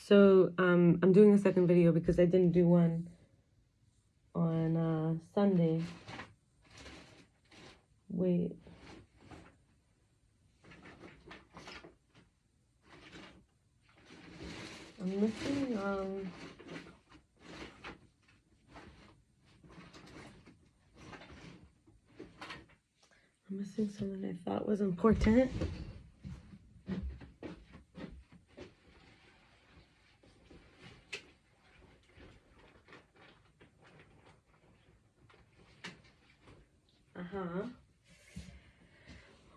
So I'm doing a second video because I didn't do one on Sunday. Wait. I'm missing something I thought was important.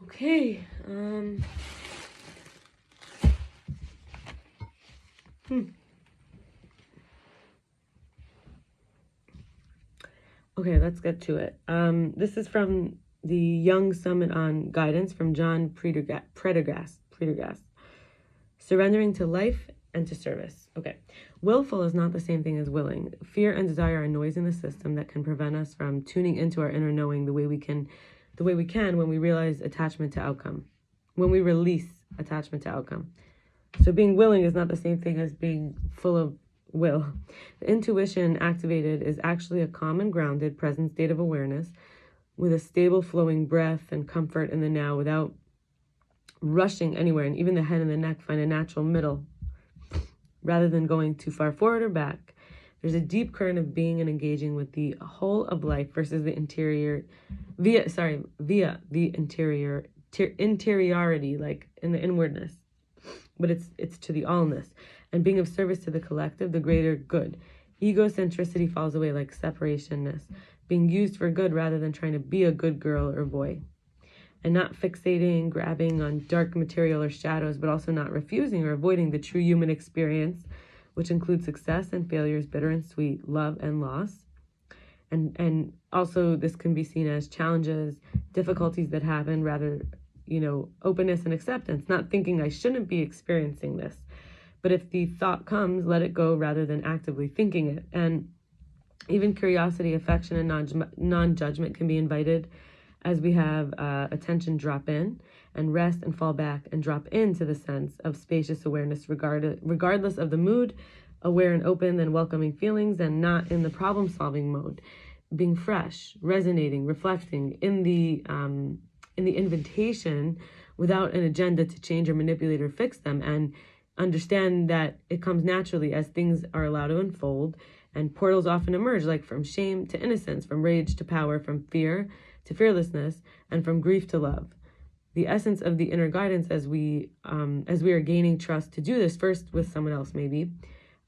Okay. Okay, let's get to it. This is from the Young Summit on Guidance from John Prendergast. Surrendering to life and to service. Okay. Willful is not the same thing as willing. Fear and desire are noise in the system that can prevent us from tuning into our inner knowing the way we can when we realize attachment to outcome. When we release attachment to outcome. So being willing is not the same thing as being full of will. The intuition activated is actually a calm and grounded present state of awareness with a stable flowing breath and comfort in the now without rushing anywhere, and even the head and the neck find a natural middle rather than going too far forward or back. There's a deep current of being and engaging with the whole of life versus the via the interiority, like in the inwardness. But it's to the allness and being of service to the collective, the greater good. Egocentricity falls away like separationness, being used for good rather than trying to be a good girl or boy. And not fixating, grabbing on dark material or shadows, but also not refusing or avoiding the true human experience, which includes success and failures, bitter and sweet, love and loss. And also this can be seen as challenges, difficulties that happen, rather, openness and acceptance, not thinking I shouldn't be experiencing this. But if the thought comes, let it go rather than actively thinking it. And even curiosity, affection, and non-judgment can be invited as we have attention drop in and rest and fall back and drop into the sense of spacious awareness regardless of the mood, aware and open and welcoming feelings, and not in the problem-solving mode, being fresh, resonating, reflecting in the invitation without an agenda to change or manipulate or fix them, and understand that it comes naturally as things are allowed to unfold, and portals often emerge, like from shame to innocence, from rage to power, from fear to fearlessness, and from grief to love. The essence of the inner guidance as we are gaining trust to do this, first with someone else maybe,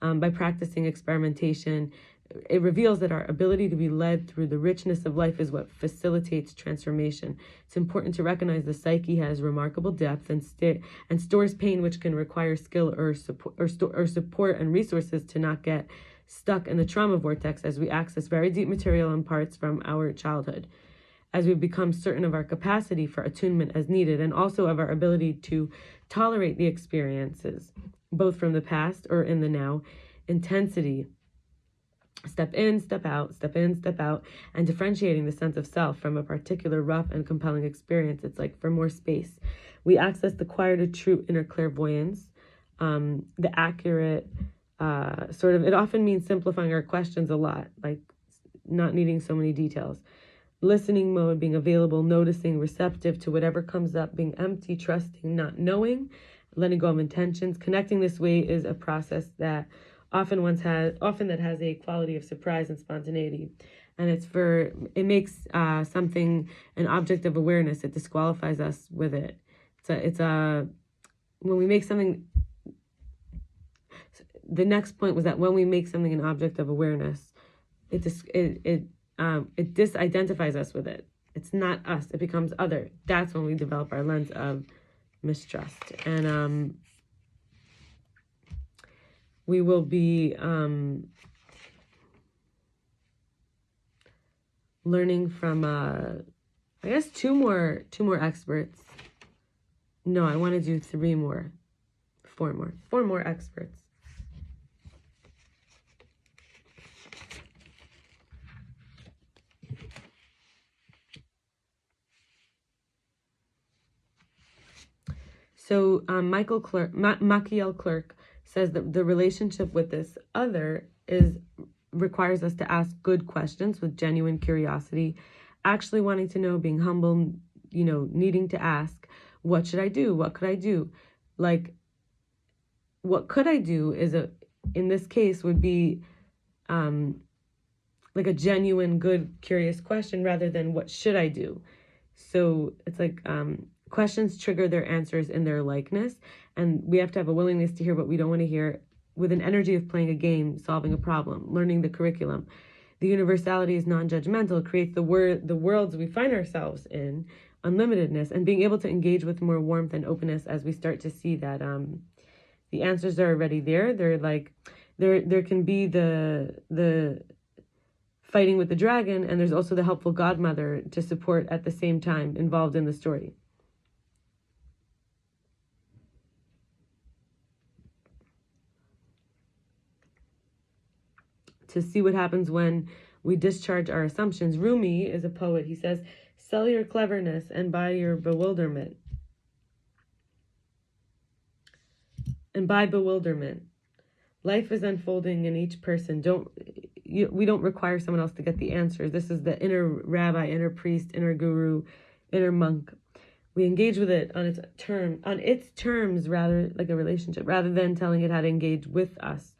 by practicing experimentation, it reveals that our ability to be led through the richness of life is what facilitates transformation. It's important to recognize the psyche has remarkable depth and stores pain, which can require skill or support and resources to not get stuck in the trauma vortex as we access very deep material and parts from our childhood. As we become certain of our capacity for attunement as needed, and also of our ability to tolerate the experiences, both from the past or in the now, intensity, step in, step out, step in, step out, and differentiating the sense of self from a particular rough and compelling experience. It's like for more space. We access the quieter, true inner clairvoyance, the accurate, it often means simplifying our questions a lot, like not needing so many details. Listening mode, being available, noticing, receptive to whatever comes up, being empty, trusting, not knowing, letting go of intentions. Connecting this way is a process that often has a quality of surprise and spontaneity. And it makes something an object of awareness. It disqualifies us with it. When we make something, the next point was that when we make something an object of awareness, it disidentifies us with it. It's not us. It becomes other. That's when we develop our lens of mistrust. And we will be learning from, I guess, two more experts. No, I want to do four more experts. So Machiel Klerk says that the relationship with this other requires us to ask good questions with genuine curiosity, actually wanting to know, being humble, needing to ask, what should I do? What could I do? Like, what could I do in this case would be like a genuine, good, curious question rather than what should I do? So it's like questions trigger their answers in their likeness, and we have to have a willingness to hear what we don't want to hear with an energy of playing a game, solving a problem, learning the curriculum. The universality is non-judgmental, creates the worlds we find ourselves in, unlimitedness, and being able to engage with more warmth and openness as we start to see that the answers are already there. They're like, there can be the fighting with the dragon, and there's also the helpful godmother to support at the same time involved in the story. To see what happens when we discharge our assumptions. Rumi is a poet. He says, sell your cleverness and buy your bewilderment. And by bewilderment, life is unfolding in each person. We don't require someone else to get the answers. This is the inner rabbi, inner priest, inner guru, inner monk. We engage with it on its terms, rather like a relationship, rather than telling it how to engage with us.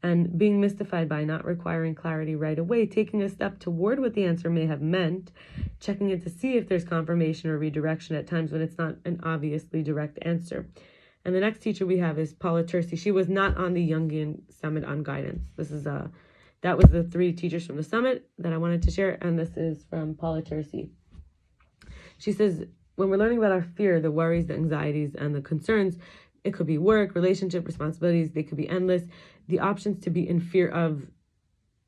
And being mystified by not requiring clarity right away, taking a step toward what the answer may have meant, checking it to see if there's confirmation or redirection at times when it's not an obviously direct answer. And the next teacher we have is Paula Tursi. She was not on the Jungian Summit on Guidance. That was the 3 teachers from the summit that I wanted to share, and this is from Paula Tursi. She says, when we're learning about our fear, the worries, the anxieties, and the concerns, it could be work, relationship, responsibilities, they could be endless. The options to be in fear of,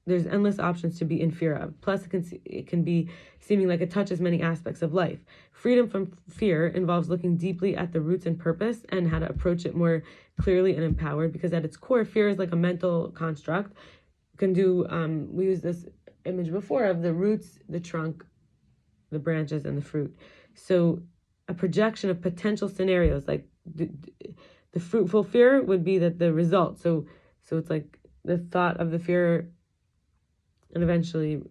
there's endless options to be in fear of. Plus, it can be seeming like it touches many aspects of life. Freedom from fear involves looking deeply at the roots and purpose and how to approach it more clearly and empowered, because at its core, fear is like a mental construct. We used this image before of the roots, the trunk, the branches, and the fruit. So a projection of potential scenarios, like the fruitful fear would be that the result. So it's like the thought of the fear, and eventually,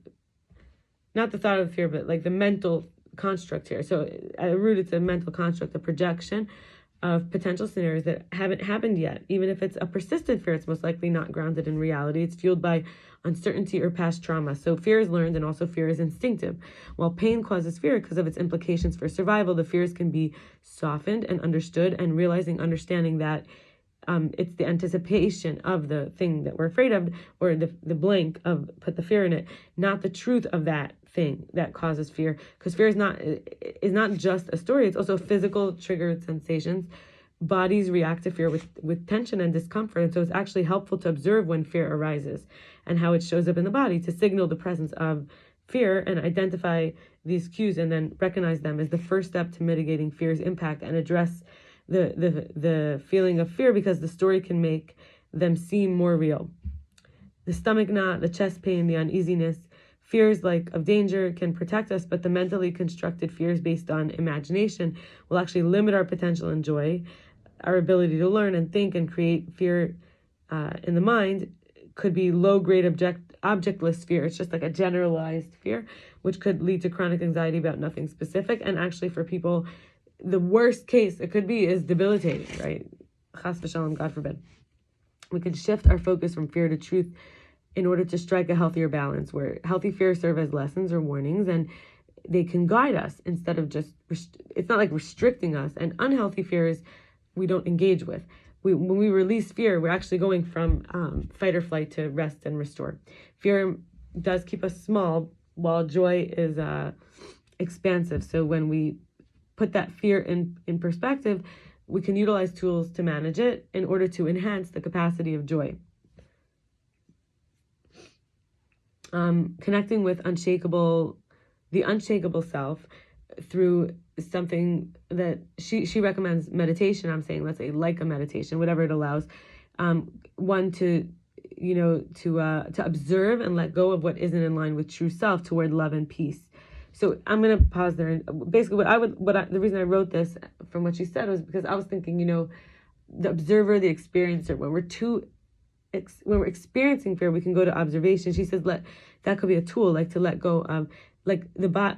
not the thought of the fear, but like the mental construct here. So at the root, it's a mental construct, a projection of potential scenarios that haven't happened yet. Even if it's a persistent fear, it's most likely not grounded in reality. It's fueled by uncertainty or past trauma. So fear is learned, and also fear is instinctive. While pain causes fear because of its implications for survival, the fears can be softened and understood, and understanding that it's the anticipation of the thing that we're afraid of, or the blank of, put the fear in it, not the truth of that thing that causes fear. Because fear is not just a story, it's also physical triggered sensations. Bodies react to fear with tension and discomfort, and so it's actually helpful to observe when fear arises and how it shows up in the body to signal the presence of fear, and identify these cues and then recognize them as the first step to mitigating fear's impact, and address the feeling of fear, because the story can make them seem more real. The stomach knot, the chest pain, the uneasiness, fears like of danger can protect us, but the mentally constructed fears based on imagination will actually limit our potential and joy. Our ability to learn and think and create fear in the mind could be low-grade objectless fear. It's just like a generalized fear, which could lead to chronic anxiety about nothing specific. And actually for people, the worst case it could be is debilitating, right? Chas v'shalom, God forbid. We can shift our focus from fear to truth in order to strike a healthier balance, where healthy fears serve as lessons or warnings, and they can guide us instead of just, it's not like restricting us. And unhealthy fears we don't engage with. When we release fear, we're actually going from fight or flight to rest and restore. Fear does keep us small, while joy is expansive. So when we put that fear in perspective, we can utilize tools to manage it in order to enhance the capacity of joy. Connecting with the unshakable self through something that she recommends meditation. I'm saying, let's say, like a meditation, whatever it allows. One to observe and let go of what isn't in line with true self toward love and peace. So I'm going to pause there. And basically the reason I wrote this from what she said was because I was thinking, the observer, the experiencer. When we're experiencing fear, we can go to observation. She says that could be a tool, like to let go of, like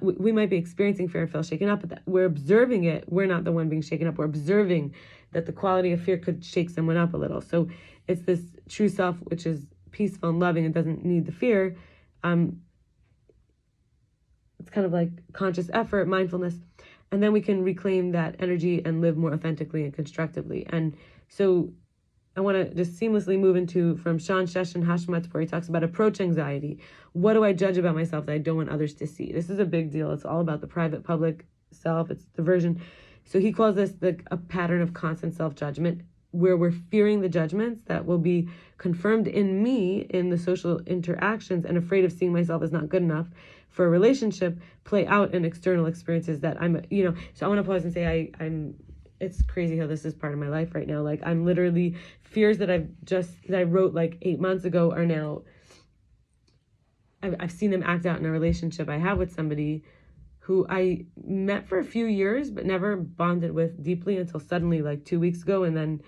we might be experiencing fear and feel shaken up, but we're observing it. We're not the one being shaken up. We're observing that the quality of fear could shake someone up a little. So it's this true self, which is peaceful and loving and doesn't need the fear. It's kind of like conscious effort, mindfulness. And then we can reclaim that energy and live more authentically and constructively. And so I want to just seamlessly move into, from Shawn, sheshn, Hashmatpour, he talks about approach anxiety. What do I judge about myself that I don't want others to see? This is a big deal. It's all about the private, public self. It's diversion. So he calls this a pattern of constant self-judgment, where we're fearing the judgments that will be confirmed in me in the social interactions, and afraid of seeing myself as not good enough for a relationship play out in external experiences that so I want to pause and say I'm it's crazy how this is part of my life right now. Like, I'm literally, fears that I wrote like 8 months ago are now, I've seen them act out in a relationship I have with somebody who I met for a few years but never bonded with deeply until suddenly, like 2 weeks ago. And then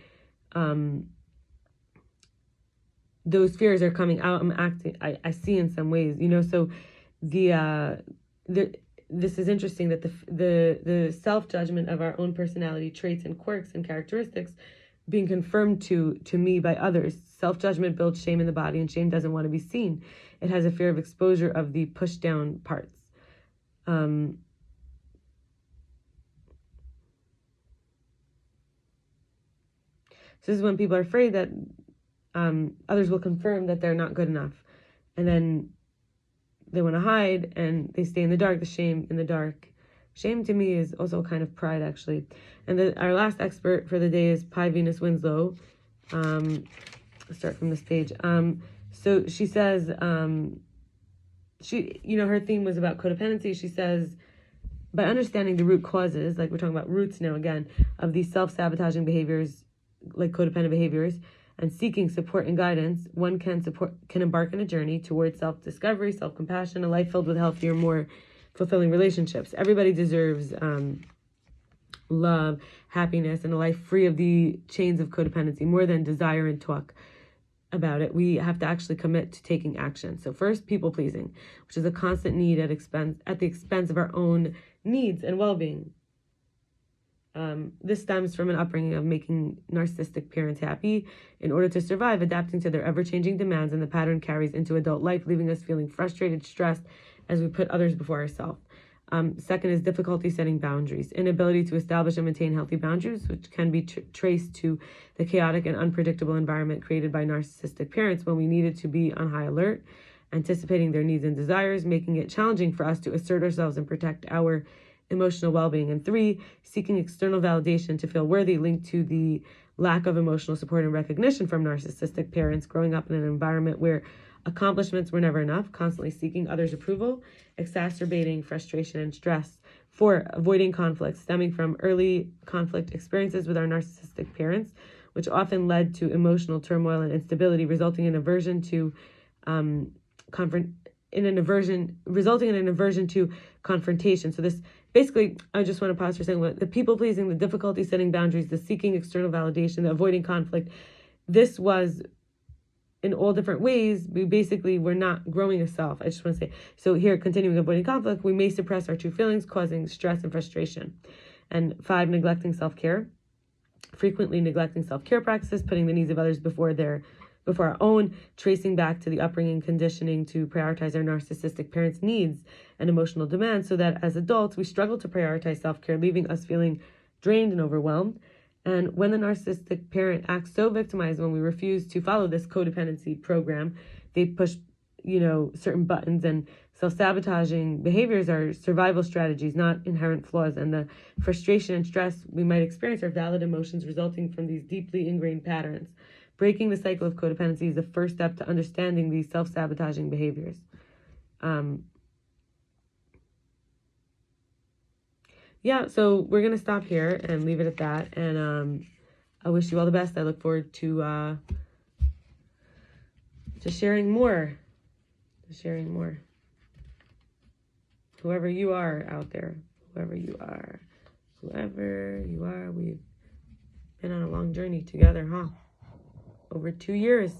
those fears are coming out. I'm acting, I see in some ways, so this is interesting that the self-judgment of our own personality traits and quirks and characteristics being confirmed to me by others. Self-judgment builds shame in the body, and shame doesn't want to be seen. It has a fear of exposure of the pushed down parts. So this is when people are afraid that others will confirm that they're not good enough. And then they want to hide and they stay in the dark, the shame in the dark. Shame to me is also a kind of pride, actually. And our last expert for the day is Venus Winslow. Let's start from this page. So she says, her theme was about codependency. She says, by understanding the root causes, like we're talking about roots now again, of these self-sabotaging behaviors, like codependent behaviors, and seeking support and guidance, one can embark on a journey towards self-discovery, self-compassion, a life filled with healthier, more fulfilling relationships. Everybody deserves love, happiness, and a life free of the chains of codependency, more than desire and talk about it. We have to actually commit to taking action. So first, people pleasing, which is a constant need at the expense of our own needs and well-being. This stems from an upbringing of making narcissistic parents happy in order to survive, adapting to their ever-changing demands, and the pattern carries into adult life, leaving us feeling frustrated, stressed, as we put others before ourselves. Second is difficulty setting boundaries, inability to establish and maintain healthy boundaries, which can be traced to the chaotic and unpredictable environment created by narcissistic parents when we needed to be on high alert, anticipating their needs and desires, making it challenging for us to assert ourselves and protect our emotional well-being. And three, seeking external validation to feel worthy, linked to the lack of emotional support and recognition from narcissistic parents, growing up in an environment where accomplishments were never enough, constantly seeking others' approval, exacerbating frustration and stress. Four, avoiding conflict, stemming from early conflict experiences with our narcissistic parents, which often led to emotional turmoil and instability, resulting in an aversion to confrontation. So this basically, I just want to pause for a second. The people pleasing, the difficulty setting boundaries, the seeking external validation, the avoiding conflict. This was in all different ways. We basically were not growing a self. I just want to say, so here, continuing avoiding conflict, we may suppress our true feelings, causing stress and frustration. And five, neglecting self-care, frequently neglecting self-care practices, putting the needs of others before our own, tracing back to the upbringing conditioning to prioritize our narcissistic parents' needs and emotional demands, so that as adults, we struggle to prioritize self-care, leaving us feeling drained and overwhelmed. And when the narcissistic parent acts so victimized, when we refuse to follow this codependency program, they push, certain buttons, and self-sabotaging behaviors are survival strategies, not inherent flaws. And the frustration and stress we might experience are valid emotions resulting from these deeply ingrained patterns. Breaking the cycle of codependency is the first step to understanding these self-sabotaging behaviors. So we're going to stop here and leave it at that. And I wish you all the best. I look forward to sharing more. Whoever you are out there, whoever you are, we've Been on a long journey together, huh? Over 2 years.